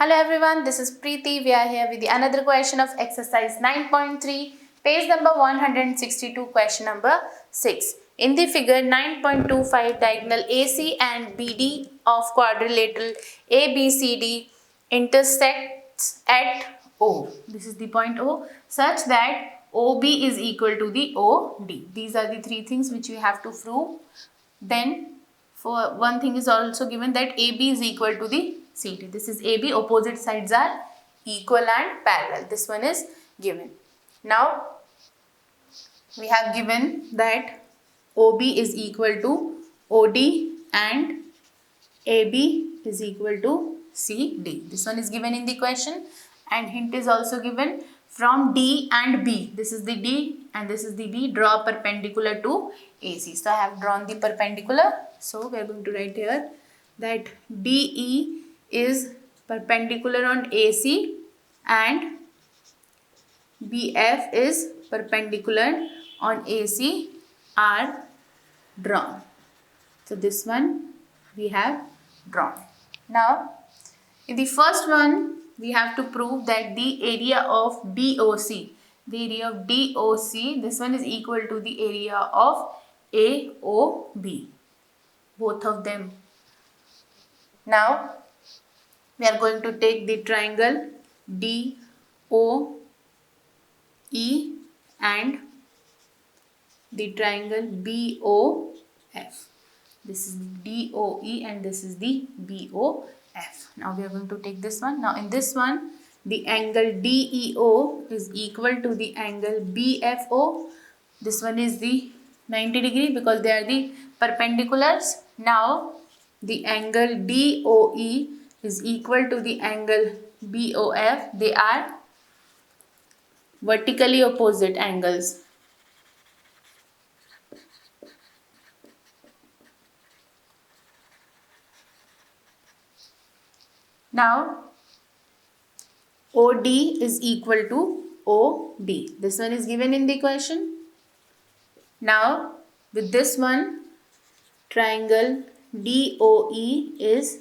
Hello everyone, this is Preeti. We are here with the another question of exercise 9.3, page number 162, question number 6. In the figure 9.25, diagonal AC and BD of quadrilateral ABCD intersects at O. This is the point O, such that OB is equal to the OD. These are the three things which we have to prove. Then for one thing is also given that AB is equal to the CD. This is AB, opposite sides are equal and parallel. This one is given. Now we have given that OB is equal to OD and AB is equal to CD. This one is given in the question, and hint is also given from D and B. This is the D and this is the B. Draw perpendicular to AC. So I have drawn the perpendicular. So we are going to write here that DE is perpendicular on AC and BF is perpendicular on AC are drawn. So this one we have drawn. Now in the first one we have to prove that the area of DOC, this one is equal to the area of AOB, both of them. Now we are going to take the triangle DOE and the triangle BOF. This is the DOE and this is the BOF. Now we are going to take this one. Now in this one, the angle DEO is equal to the angle BFO. This one is the 90 degree because they are the perpendiculars. Now the angle DOE is equal to the angle BOF. They are vertically opposite angles. Now OD is equal to OB. This one is given in the question. Now with this one, triangle DOE is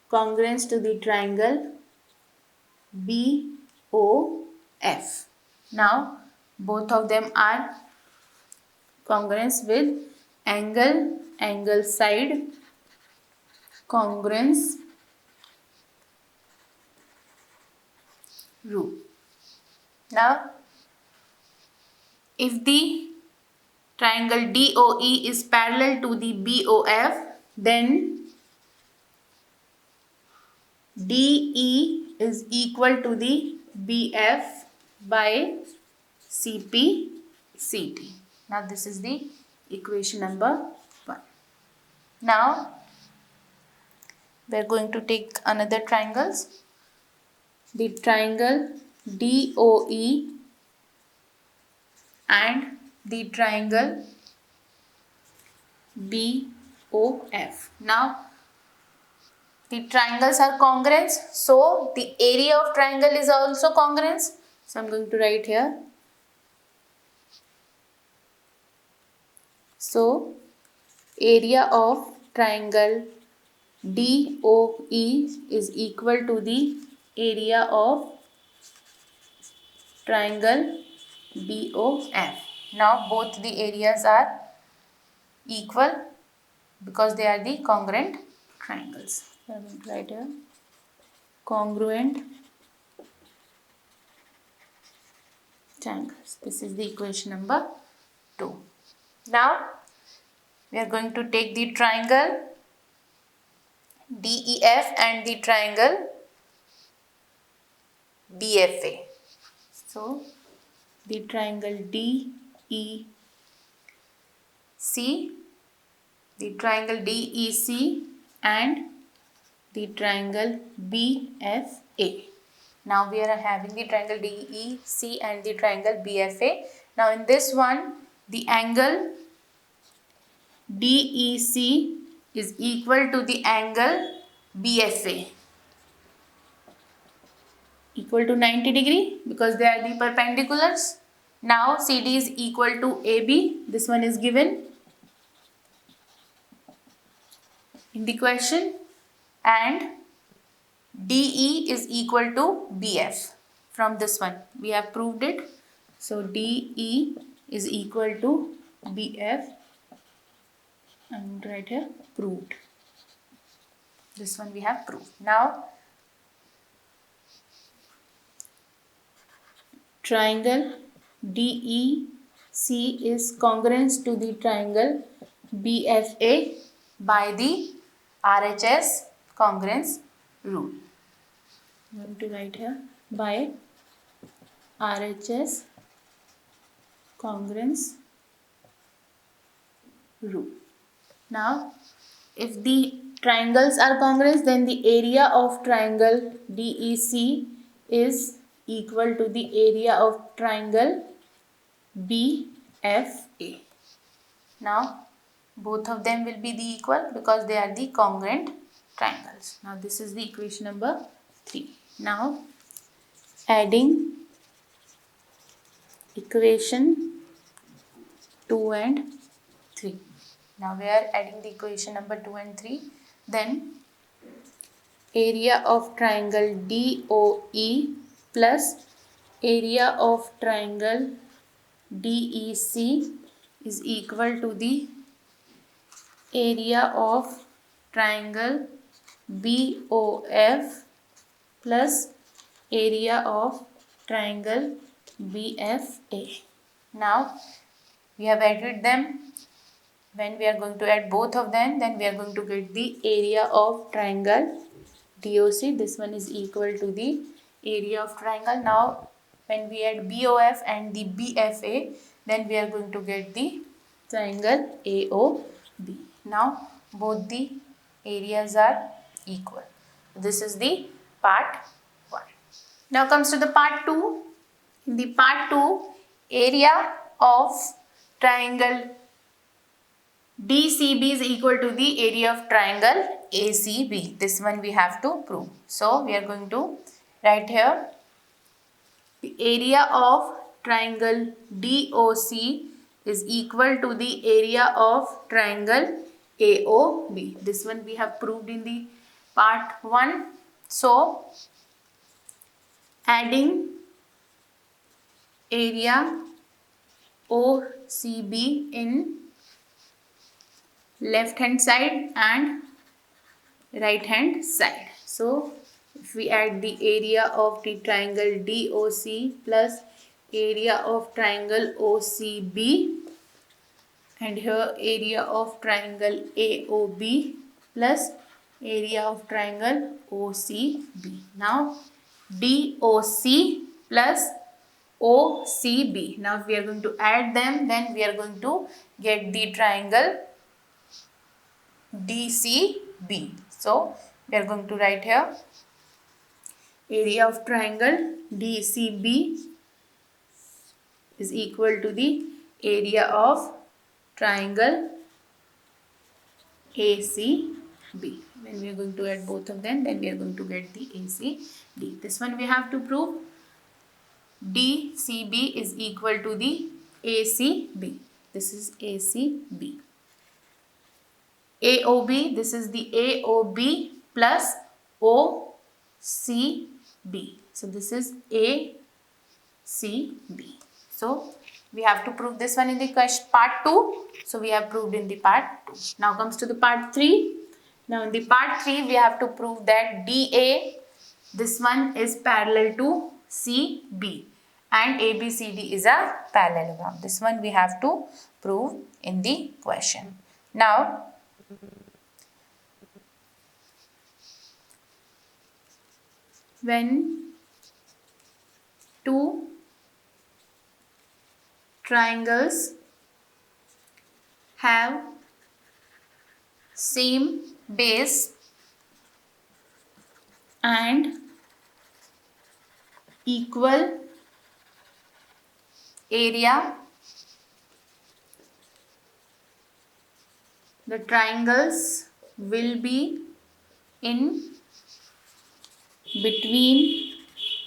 congruent to the triangle BOF. Now both of them are congruent with angle side congruence rule. Now if the triangle DOE is parallel to the BOF, then DE is equal to the BF by CP CT. Now this is the equation number 1. Now we are going to take another triangles. The triangle DOE and the triangle BOF. Now the triangles are congruent, so the area of triangle is also congruent. So I am going to write here. So area of triangle DOE is equal to the area of triangle BOF. Now both the areas are equal because they are the congruent triangles. So I am going to write here congruent triangles. This is the equation number 2. Now we are going to take the triangle DEF and the triangle BFA. So the triangle DEC, the triangle DEC and the triangle BFA. Now we are having the triangle DEC and the triangle BFA. Now in this one, the angle DEC is equal to the angle BFA, equal to 90 degree because they are the perpendiculars. Now CD is equal to AB. This one is given in the question, and DE is equal to BF. From this one we have proved it. So DE is equal to BF, and right here proved. This one we have proved. Now triangle DEC is congruent to the triangle BFA by the RHS congruence rule. I'm going to write here by RHS congruence rule. Now, if the triangles are congruent, then the area of triangle DEC is equal to the area of triangle BFA. Now, both of them will be the equal because they are the congruent triangles. Now, this is the equation number 3. Now, adding equation 2 and 3. Now we are adding the equation number 2 and 3. Then area of triangle DOE plus area of triangle DEC is equal to the area of triangle BOF plus area of triangle BFA. Now we have added them. When we are going to add both of them, then we are going to get the area of triangle DOC. This one is equal to the area of triangle. Now when we add BOF and the BFA, then we are going to get the triangle AOB. Now both the areas are equal. This is the part 1. Now comes to the part 2. In the part 2, area of triangle DCB is equal to the area of triangle ACB. This one we have to prove. So we are going to write here the area of triangle DOC is equal to the area of triangle AOB. This one we have proved in the part 1. So adding area OCB in left hand side and right hand side. So if we add the area of the triangle DOC plus area of triangle OCB and here area of triangle AOB plus area of triangle OCB. Now DOC plus OCB. Now if we are going to add them, then we are going to get the triangle DCB. So we are going to write here area of triangle DCB is equal to the area of triangle ACB. When we are going to add both of them, then we are going to get the ACD. This one we have to prove. DCB is equal to the ACB. This is ACB. AOB, this is the AOB plus OCB. So this is ACB. So we have to prove this one in the question part 2. So we have proved in the part 2. Now comes to the part 3. Now in the part 3 we have to prove that DA, this one is parallel to CB and ABCD is a parallelogram. This one we have to prove in the question. Now when two triangles have same base and equal area, the triangles will be in between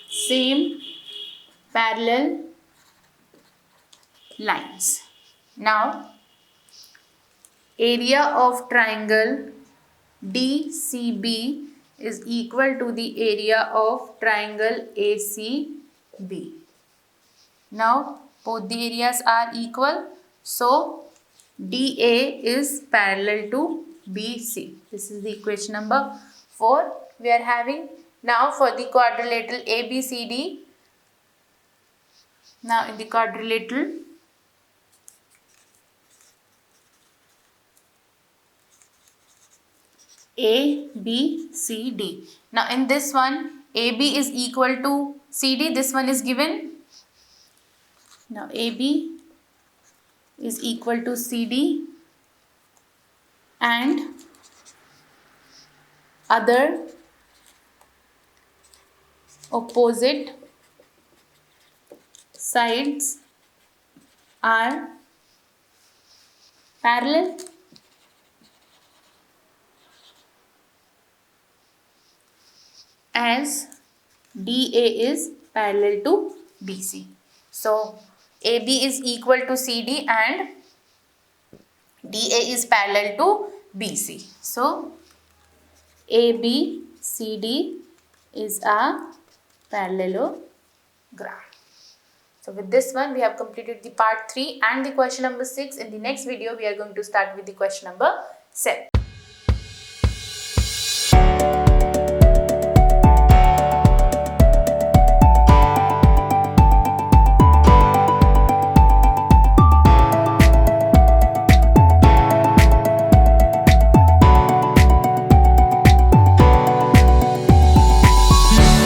same parallel lines. Now, area of triangle DCB is equal to the area of triangle ACB. Now both the areas are equal, so DA is parallel to BC. This is the equation number 4 we are having. Now for the quadrilateral ABCD. Now in the quadrilateral ABCD. Now in this one, AB is equal to CD. This one is given. Now AB is equal to CD and other opposite sides are parallel. As DA is parallel to BC. So AB is equal to CD and DA is parallel to BC. So ABCD is a parallelogram. So with this one we have completed the part 3 and the question number 6. In the next video we are going to start with the question number 7.